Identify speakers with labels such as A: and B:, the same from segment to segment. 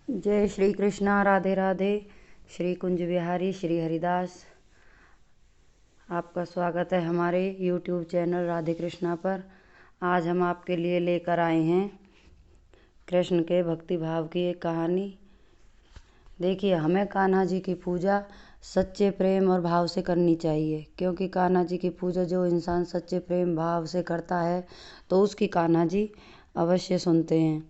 A: जय श्री कृष्णा, राधे राधे। श्री कुंज बिहारी श्री हरिदास, आपका स्वागत है हमारे YouTube चैनल राधे कृष्णा पर। आज हम आपके लिए लेकर आए हैं कृष्ण के भक्ति भाव की एक कहानी। देखिए, हमें कान्हा जी की पूजा सच्चे प्रेम और भाव से करनी चाहिए, क्योंकि कान्हा जी की पूजा जो इंसान सच्चे प्रेम भाव से करता है तो उसकी कान्हा जी अवश्य सुनते हैं।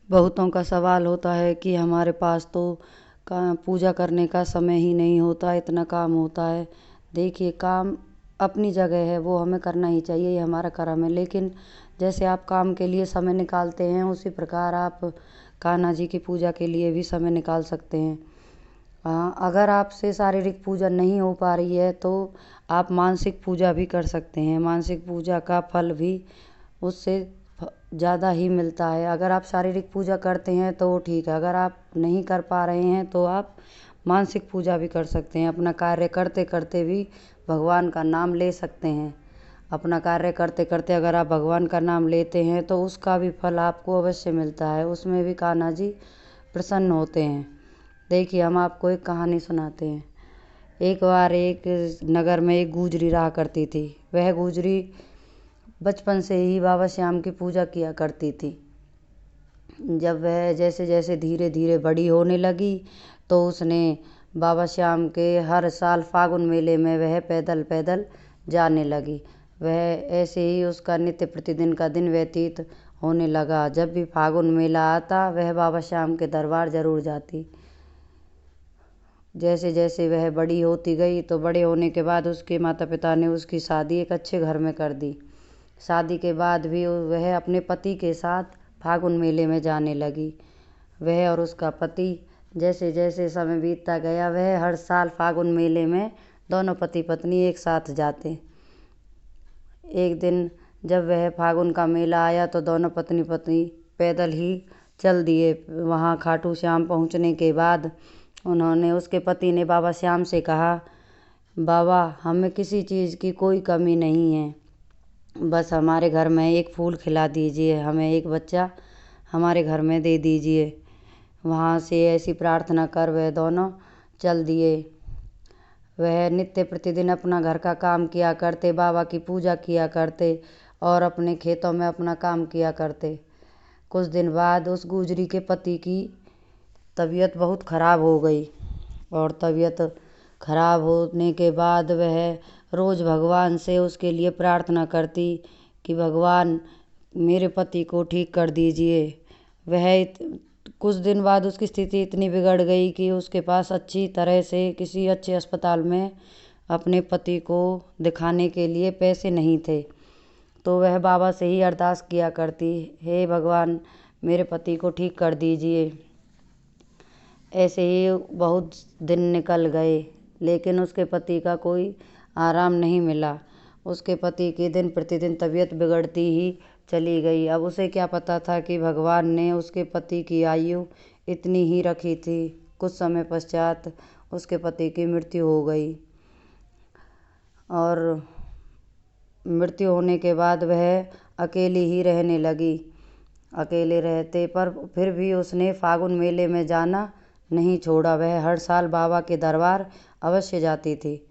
A: बहुतों का सवाल होता है कि हमारे पास तो पूजा करने का समय ही नहीं होता, इतना काम होता है। देखिए, काम अपनी जगह है, वो हमें करना ही चाहिए, ये हमारा कर्म है। लेकिन जैसे आप काम के लिए समय निकालते हैं, उसी प्रकार आप कान्हा जी की पूजा के लिए भी समय निकाल सकते हैं। अगर आपसे शारीरिक पूजा नहीं हो पा रही है तो आप मानसिक पूजा भी कर सकते हैं। मानसिक पूजा का फल भी उससे ज़्यादा ही मिलता है। अगर आप शारीरिक पूजा करते हैं तो वो ठीक है, अगर आप नहीं कर पा रहे हैं तो आप मानसिक पूजा भी कर सकते हैं। अपना कार्य करते करते भी भगवान का नाम ले सकते हैं। अपना कार्य करते करते अगर आप भगवान का नाम लेते हैं तो उसका भी फल आपको अवश्य मिलता है, उसमें भी कान्हा जी प्रसन्न होते हैं। देखिए, हम आपको एक कहानी सुनाते हैं। एक बार एक नगर में एक गुजरी रहा करती थी। वह गुजरी बचपन से ही बाबा श्याम की पूजा किया करती थी। जब वह जैसे जैसे धीरे धीरे बड़ी होने लगी तो उसने बाबा श्याम के हर साल फागुन मेले में वह पैदल पैदल जाने लगी। वह ऐसे ही उसका नित्य प्रतिदिन का दिन व्यतीत होने लगा। जब भी फागुन मेला आता वह बाबा श्याम के दरबार जरूर जाती। जैसे जैसे वह बड़ी होती गई तो बड़े होने के बाद उसके माता पिता ने उसकी शादी एक अच्छे घर में कर दी। शादी के बाद भी वह अपने पति के साथ फागुन मेले में जाने लगी। वह और उसका पति जैसे जैसे समय बीतता गया, वह हर साल फागुन मेले में दोनों पति पत्नी एक साथ जाते। एक दिन जब वह फागुन का मेला आया तो दोनों पत्नी पत्नी पैदल ही चल दिए। वहाँ खाटू श्याम पहुँचने के बाद उसके पति ने बाबा श्याम से कहा, बाबा, हमें किसी चीज़ की कोई कमी नहीं है, बस हमारे घर में एक फूल खिला दीजिए, हमें एक बच्चा हमारे घर में दे दीजिए। वहाँ से ऐसी प्रार्थना कर वह दोनों चल दिए। वह नित्य प्रतिदिन अपना घर का काम किया करते, बाबा की पूजा किया करते और अपने खेतों में अपना काम किया करते। कुछ दिन बाद उस गुजरी के पति की तबीयत बहुत ख़राब हो गई और तबीयत खराब होने के बाद वह रोज़ भगवान से उसके लिए प्रार्थना करती कि भगवान मेरे पति को ठीक कर दीजिए। कुछ दिन बाद उसकी स्थिति इतनी बिगड़ गई कि उसके पास अच्छी तरह से किसी अच्छे अस्पताल में अपने पति को दिखाने के लिए पैसे नहीं थे। तो वह बाबा से ही अरदास किया करती, हे भगवान, मेरे पति को ठीक कर दीजिए। ऐसे ही बहुत दिन निकल गए, लेकिन उसके पति का कोई आराम नहीं मिला। उसके पति की दिन प्रतिदिन तबीयत बिगड़ती ही चली गई। अब उसे क्या पता था कि भगवान ने उसके पति की आयु इतनी ही रखी थी। कुछ समय पश्चात उसके पति की मृत्यु हो गई और मृत्यु होने के बाद वह अकेली ही रहने लगी। अकेले रहते पर फिर भी उसने फागुन मेले में जाना नहीं छोड़ा। वह हर साल बाबा के दरबार अवश्य जाती थी।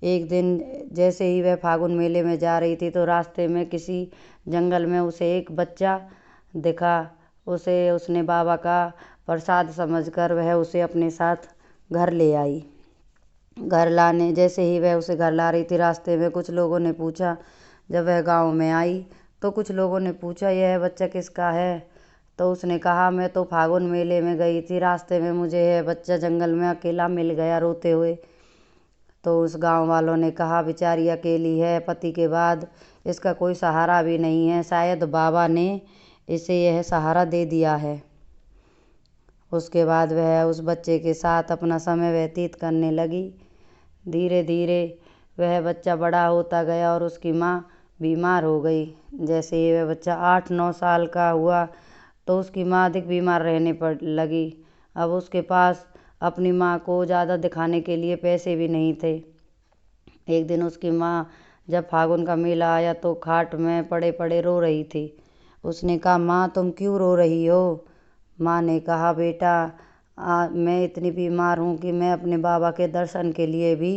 A: एक दिन जैसे ही वह फागुन मेले में जा रही थी तो रास्ते में किसी जंगल में उसे एक बच्चा दिखा। उसने बाबा का प्रसाद समझकर वह उसे अपने साथ घर ले आई। जैसे ही वह उसे घर ला रही थी, रास्ते में कुछ लोगों ने पूछा। जब वह गांव में आई तो कुछ लोगों ने पूछा, यह बच्चा किसका है? तो उसने कहा, मैं तो फागुन मेले में गई थी, रास्ते में मुझे यह बच्चा जंगल में अकेला मिल गया रोते हुए। तो उस गांव वालों ने कहा, बेचारी अकेली है, पति के बाद इसका कोई सहारा भी नहीं है, शायद बाबा ने इसे यह सहारा दे दिया है। उसके बाद वह उस बच्चे के साथ अपना समय व्यतीत करने लगी। धीरे धीरे वह बच्चा बड़ा होता गया और उसकी माँ बीमार हो गई। जैसे ही वह बच्चा 8-9 साल का हुआ तो उसकी माँ अधिक बीमार रहने पर लगी। अब उसके पास अपनी माँ को ज़्यादा दिखाने के लिए पैसे भी नहीं थे। एक दिन उसकी माँ जब फागुन का मेला आया तो खाट में पड़े पड़े रो रही थी उसने कहा, माँ तुम क्यों रो रही हो? माँ ने कहा, बेटा मैं इतनी बीमार हूँ कि मैं अपने बाबा के दर्शन के लिए भी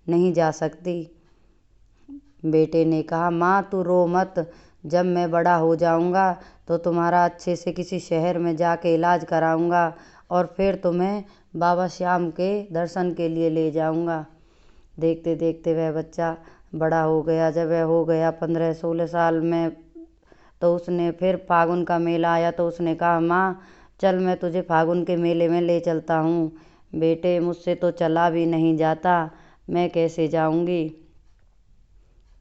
A: नहीं जा सकती। बेटे ने कहा, माँ तू रो मत, जब मैं बड़ा हो जाऊँगा तो तुम्हारा अच्छे से किसी शहर में जाके इलाज कराऊँगा और फिर तुम्हें बाबा श्याम के दर्शन के लिए ले जाऊँगा। देखते देखते वह बच्चा बड़ा हो गया। जब वह हो गया 15-16 साल में, तो उसने फिर फागुन का मेला आया तो उसने कहा, माँ चल मैं तुझे फागुन के मेले में ले चलता हूँ। बेटे मुझसे तो चला भी नहीं जाता, मैं कैसे जाऊँगी?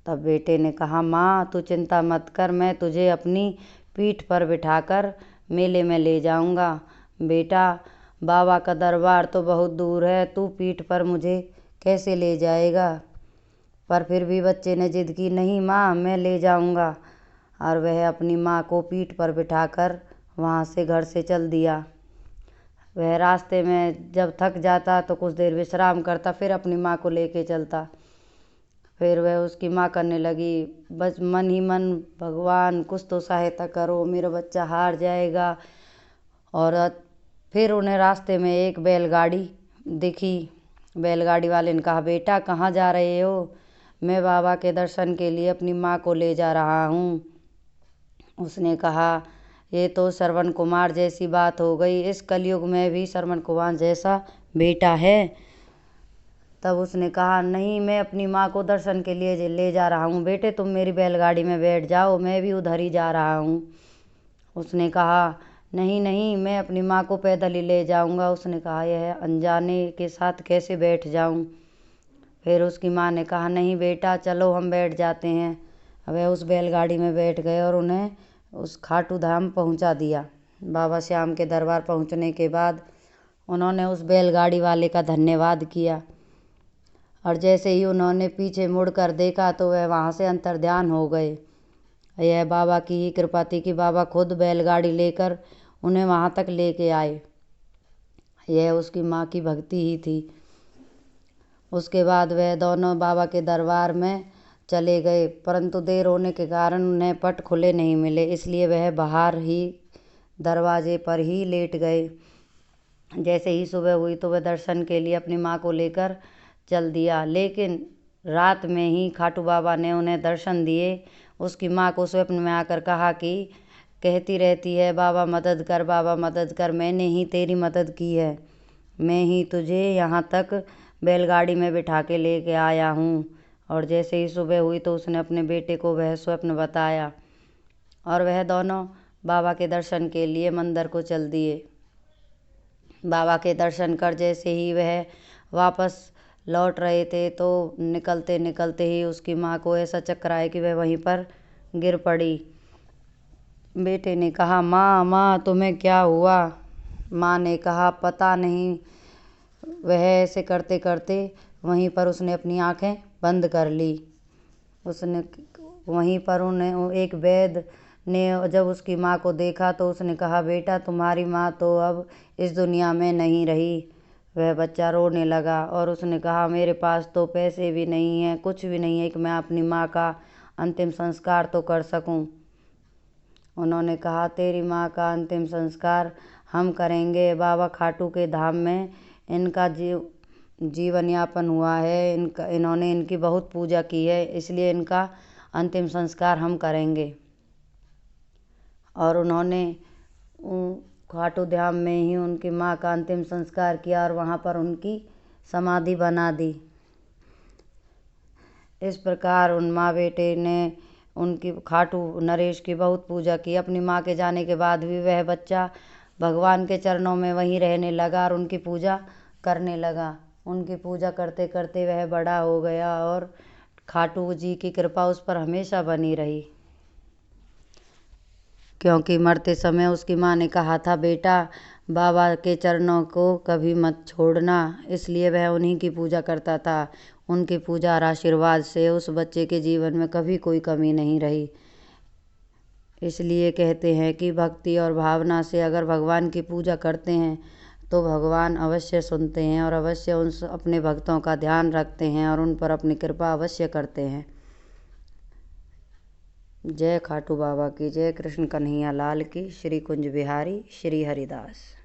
A: तब बेटे ने कहा, माँ तू चिंता मत कर, मैं तुझे अपनी पीठ पर बिठाकर मेले में ले जाऊँगा। बेटा बाबा का दरबार तो बहुत दूर है, तू पीठ पर मुझे कैसे ले जाएगा? पर फिर भी बच्चे ने जिद की, नहीं माँ मैं ले जाऊँगा। और वह अपनी माँ को पीठ पर बिठाकर वहाँ से घर से चल दिया। वह रास्ते में जब थक जाता तो कुछ देर विश्राम करता, फिर अपनी माँ को लेके चलता। फिर वह उसकी माँ करने लगी, बस मन ही मन, भगवान कुछ तो सहायता करो, मेरा बच्चा हार जाएगा। और फिर उन्हें रास्ते में एक बैलगाड़ी दिखी। बैलगाड़ी वाले ने कहा, बेटा कहाँ जा रहे हो? मैं बाबा के दर्शन के लिए अपनी माँ को ले जा रहा हूँ। उसने कहा, ये तो श्रवण कुमार जैसी बात हो गई, इस कलयुग में भी श्रवण कुमार जैसा बेटा है। तब उसने कहा, नहीं मैं अपनी माँ को दर्शन के लिए ले जा रहा हूँ, बेटे तुम मेरी बैलगाड़ी में बैठ जाओ, मैं भी उधर ही जा रहा हूँ। उसने कहा, नहीं नहीं मैं अपनी माँ को पैदल ही ले जाऊँगा। उसने कहा, यह अनजाने के साथ कैसे बैठ जाऊँ? फिर उसकी माँ ने कहा, नहीं बेटा चलो हम बैठ जाते हैं। वह उस बैलगाड़ी में बैठ गए और उन्हें उस खाटू धाम पहुँचा दिया। बाबा श्याम के दरबार पहुँचने के बाद उन्होंने उस बैलगाड़ी वाले का धन्यवाद किया। और जैसे ही उन्होंने पीछे मुड़कर देखा तो वह वहाँ से अंतर्ध्यान हो गए। यह बाबा की ही कृपा थी कि बाबा खुद बैलगाड़ी लेकर उन्हें वहाँ तक लेके आए। यह उसकी माँ की भक्ति ही थी। उसके बाद वह दोनों बाबा के दरबार में चले गए, परंतु देर होने के कारण उन्हें पट खुले नहीं मिले, इसलिए वह बाहर ही दरवाजे पर ही लेट गए। जैसे ही सुबह हुई तो वह दर्शन के लिए अपनी माँ को लेकर चल दिया, लेकिन रात में ही खाटू बाबा ने उन्हें दर्शन दिए। उसकी माँ को स्वप्न में आकर कहा कि कहती रहती है, बाबा मदद कर, बाबा मदद कर, मैंने ही तेरी मदद की है, मैं ही तुझे यहाँ तक बैलगाड़ी में बिठा के लेके आया हूँ। और जैसे ही सुबह हुई तो उसने अपने बेटे को वह स्वप्न बताया और वह दोनों बाबा के दर्शन के लिए मंदिर को चल दिए। बाबा के दर्शन कर जैसे ही वह वापस लौट रहे थे तो निकलते निकलते ही उसकी माँ को ऐसा चक्कर आया कि वह वहीं पर गिर पड़ी। बेटे ने कहा, माँ माँ तुम्हें क्या हुआ? माँ ने कहा, पता नहीं। वह ऐसे करते करते वहीं पर उसने अपनी आंखें बंद कर ली। उसने वहीं पर उन्हें एक वैद्य ने जब उसकी माँ को देखा तो उसने कहा, बेटा तुम्हारी माँ तो अब इस दुनिया में नहीं रही। वह बच्चा रोने लगा और उसने कहा, मेरे पास तो पैसे भी नहीं हैं, कुछ भी नहीं है कि मैं अपनी माँ का अंतिम संस्कार तो कर सकूं। उन्होंने कहा, तेरी माँ का अंतिम संस्कार हम करेंगे। बाबा खाटू के धाम में इनका जीवन यापन हुआ है, इन्होंने इनकी बहुत पूजा की है, इसलिए इनका अंतिम संस्कार हम करेंगे। और उन्होंने खाटू धाम में ही उनकी माँ का अंतिम संस्कार किया और वहाँ पर उनकी समाधि बना दी। इस प्रकार उन माँ बेटे ने उनकी खाटू नरेश की बहुत पूजा की। अपनी माँ के जाने के बाद भी वह बच्चा भगवान के चरणों में वहीं रहने लगा और उनकी पूजा करने लगा। उनकी पूजा करते करते वह बड़ा हो गया और खाटू जी की कृपा उस पर हमेशा बनी रही, क्योंकि मरते समय उसकी माँ ने कहा था, बेटा बाबा के चरणों को कभी मत छोड़ना। इसलिए वह उन्हीं की पूजा करता था। उनकी पूजा और आशीर्वाद से उस बच्चे के जीवन में कभी कोई कमी नहीं रही। इसलिए कहते हैं कि भक्ति और भावना से अगर भगवान की पूजा करते हैं तो भगवान अवश्य सुनते हैं और अवश्य उन अपने भक्तों का ध्यान रखते हैं और उन पर अपनी कृपा अवश्य करते हैं। जय खाटू बाबा की जय। कृष्ण कन्हैया लाल की। श्री कुंज बिहारी श्री हरिदास।